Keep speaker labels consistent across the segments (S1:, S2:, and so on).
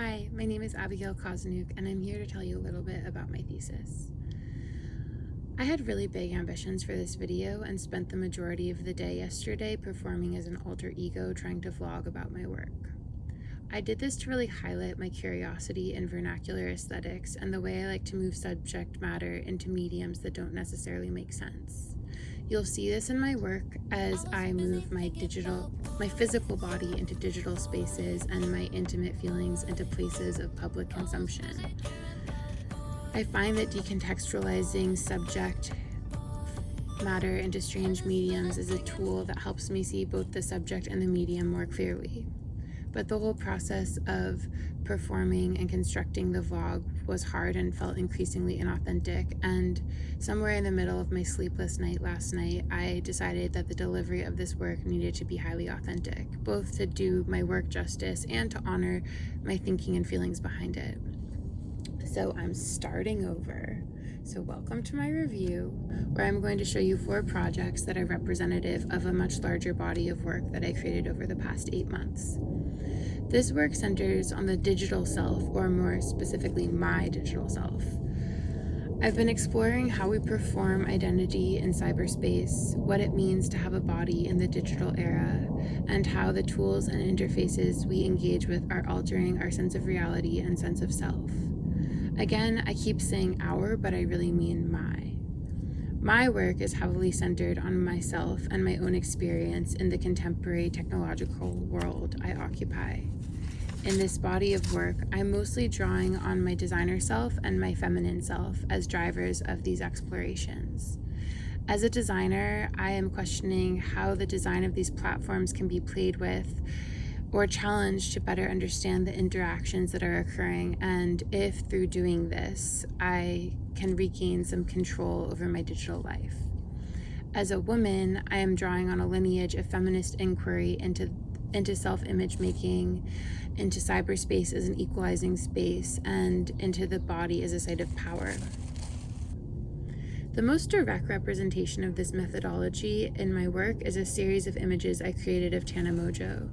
S1: Hi, my name is Abigail Cosinuke, and I'm here to tell you a little bit about my thesis. I had really big ambitions for this video and spent the majority of the day yesterday performing as an alter ego trying to vlog about my work. I did this to really highlight my curiosity in vernacular aesthetics and the way I like to move subject matter into mediums that don't necessarily make sense. You'll see this in my work as I move my physical body into digital spaces and my intimate feelings into places of public consumption. I find that decontextualizing subject matter into strange mediums is a tool that helps me see both the subject and the medium more clearly. But the whole process of performing and constructing the vlog was hard and felt increasingly inauthentic, and somewhere in the middle of my sleepless night last night, I decided that the delivery of this work needed to be highly authentic, both to do my work justice and to honor my thinking and feelings behind it. So I'm starting over. So welcome to my review, where I'm going to show you 4 projects that are representative of a much larger body of work that I created over the past 8 months. This work centers on the digital self, or more specifically, my digital self. I've been exploring how we perform identity in cyberspace, what it means to have a body in the digital era, and how the tools and interfaces we engage with are altering our sense of reality and sense of self. Again, I keep saying our, but I really mean my. My work is heavily centered on myself and my own experience in the contemporary technological world I occupy. In this body of work, I'm mostly drawing on my designer self and my feminine self as drivers of these explorations. As a designer, I am questioning how the design of these platforms can be played with or challenged to better understand the interactions that are occurring, and if through doing this, I can regain some control over my digital life. As a woman, I am drawing on a lineage of feminist inquiry into self-image making, into cyberspace as an equalizing space, and into the body as a site of power. The most direct representation of this methodology in my work is a series of images I created of Tana Mojo,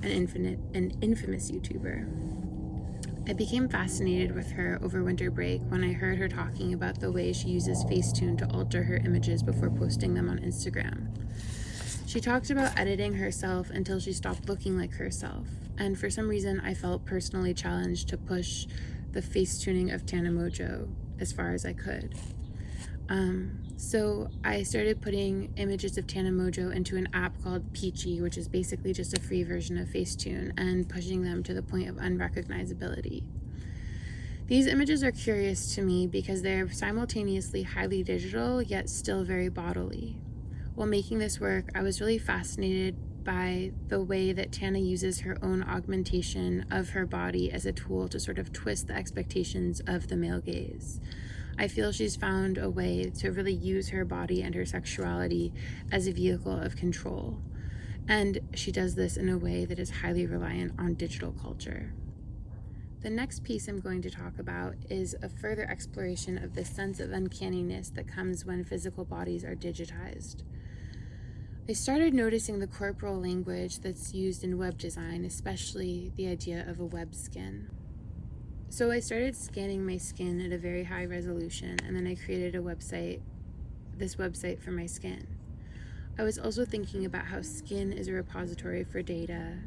S1: an infamous YouTuber. I became fascinated with her over winter break when I heard her talking about the way she uses Facetune to alter her images before posting them on Instagram. She talked about editing herself until she stopped looking like herself, and for some reason I felt personally challenged to push the Facetuning of Tana Mojo as far as I could. So I started putting images of Tana Mojo into an app called Peachy, which is basically just a free version of Facetune, and pushing them to the point of unrecognizability. These images are curious to me because they're simultaneously highly digital, yet still very bodily. While making this work, I was really fascinated by the way that Tana uses her own augmentation of her body as a tool to sort of twist the expectations of the male gaze. I feel she's found a way to really use her body and her sexuality as a vehicle of control. And she does this in a way that is highly reliant on digital culture. The next piece I'm going to talk about is a further exploration of the sense of uncanniness that comes when physical bodies are digitized. I started noticing the corporal language that's used in web design, especially the idea of a web skin. So I started scanning my skin at a very high resolution, and then I created this website for my skin. I was also thinking about how skin is a repository for data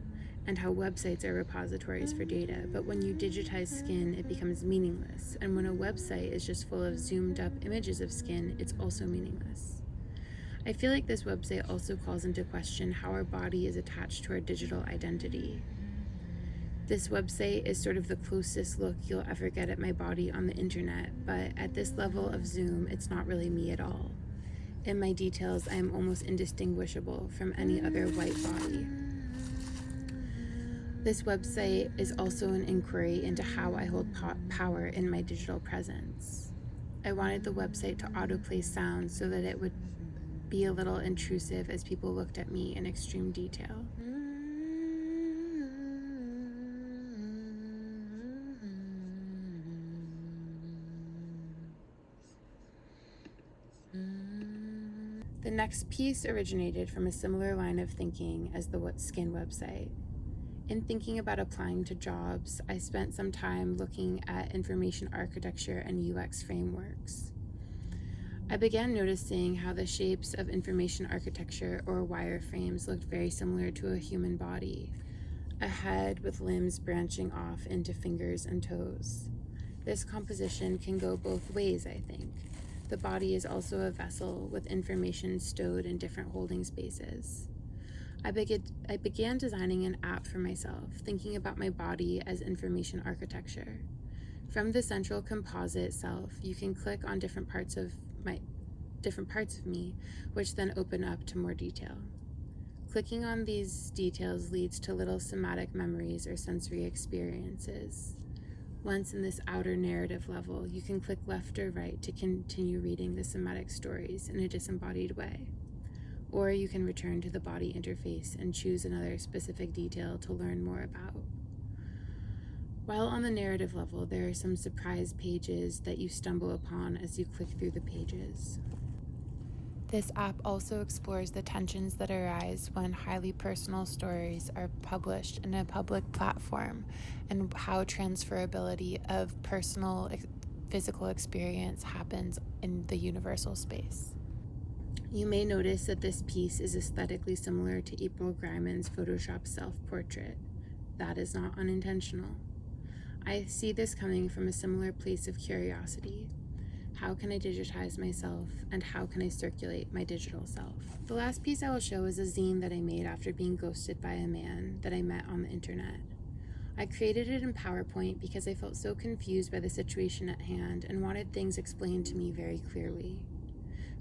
S1: and how websites are repositories for data, but when you digitize skin, it becomes meaningless, and when a website is just full of zoomed up images of skin, it's also meaningless. I feel like this website also calls into question how our body is attached to our digital identity. This website is sort of the closest look you'll ever get at my body on the internet, but at this level of zoom, it's not really me at all. In my details, I am almost indistinguishable from any other white body. This website is also an inquiry into how I hold power in my digital presence. I wanted the website to autoplay sound so that it would be a little intrusive as people looked at me in extreme detail. The next piece originated from a similar line of thinking as the skin website. In thinking about applying to jobs, I spent some time looking at information architecture and UX frameworks. I began noticing how the shapes of information architecture or wireframes looked very similar to a human body, a head with limbs branching off into fingers and toes. This composition can go both ways, I think. The body is also a vessel with information stowed in different holding spaces. I began designing an app for myself, thinking about my body as information architecture. From the central composite self, you can click on different parts of me, which then open up to more detail. Clicking on these details leads to little somatic memories or sensory experiences. Once in this outer narrative level, you can click left or right to continue reading the somatic stories in a disembodied way. Or you can return to the body interface and choose another specific detail to learn more about. While on the narrative level, there are some surprise pages that you stumble upon as you click through the pages. This app also explores the tensions that arise when highly personal stories are published in a public platform and how transferability of personal physical experience happens in the universal space. You may notice that this piece is aesthetically similar to April Greiman's Photoshop self-portrait. That is not unintentional. I see this coming from a similar place of curiosity. How can I digitize myself, and how can I circulate my digital self? The last piece I will show is a zine that I made after being ghosted by a man that I met on the internet. I created it in PowerPoint because I felt so confused by the situation at hand and wanted things explained to me very clearly.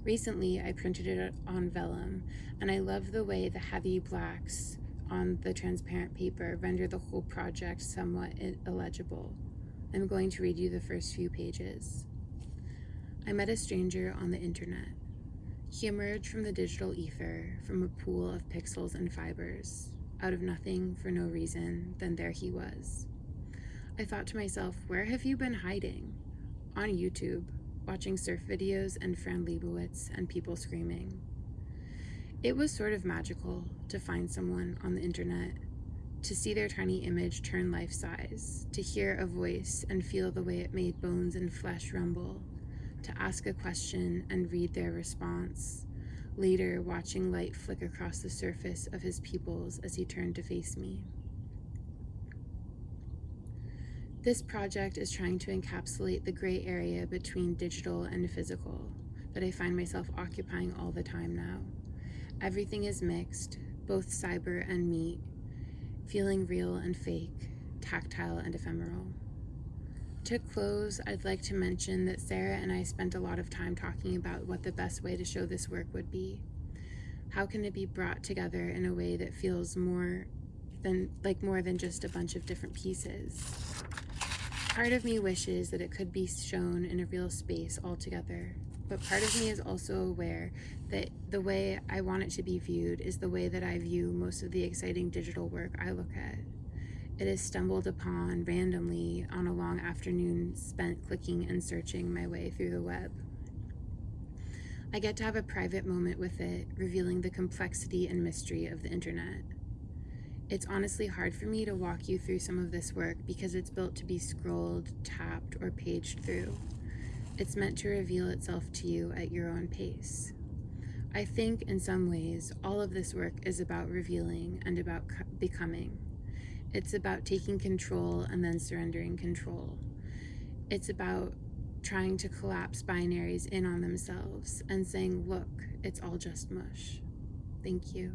S1: Recently, I printed it on vellum, and I love the way the heavy blacks on the transparent paper render the whole project somewhat illegible. I'm going to read you the first few pages. I met a stranger on the internet. He emerged from the digital ether, from a pool of pixels and fibers. Out of nothing, for no reason, then there he was. I thought to myself, where have you been hiding? On YouTube, watching surf videos and Fran Lebowitz and people screaming. It was sort of magical to find someone on the internet, to see their tiny image turn life-size, to hear a voice and feel the way it made bones and flesh rumble, to ask a question and read their response, later watching light flick across the surface of his pupils as he turned to face me. This project is trying to encapsulate the gray area between digital and physical that I find myself occupying all the time now. Everything is mixed, both cyber and meat, feeling real and fake, tactile and ephemeral. To close, I'd like to mention that Sarah and I spent a lot of time talking about what the best way to show this work would be. How can it be brought together in a way that feels more than just a bunch of different pieces? Part of me wishes that it could be shown in a real space altogether, but part of me is also aware that the way I want it to be viewed is the way that I view most of the exciting digital work I look at. It is stumbled upon randomly on a long afternoon spent clicking and searching my way through the web. I get to have a private moment with it, revealing the complexity and mystery of the internet. It's honestly hard for me to walk you through some of this work because it's built to be scrolled, tapped, or paged through. It's meant to reveal itself to you at your own pace. I think, in some ways, all of this work is about revealing and about becoming. It's about taking control and then surrendering control. It's about trying to collapse binaries in on themselves and saying, look, it's all just mush. Thank you.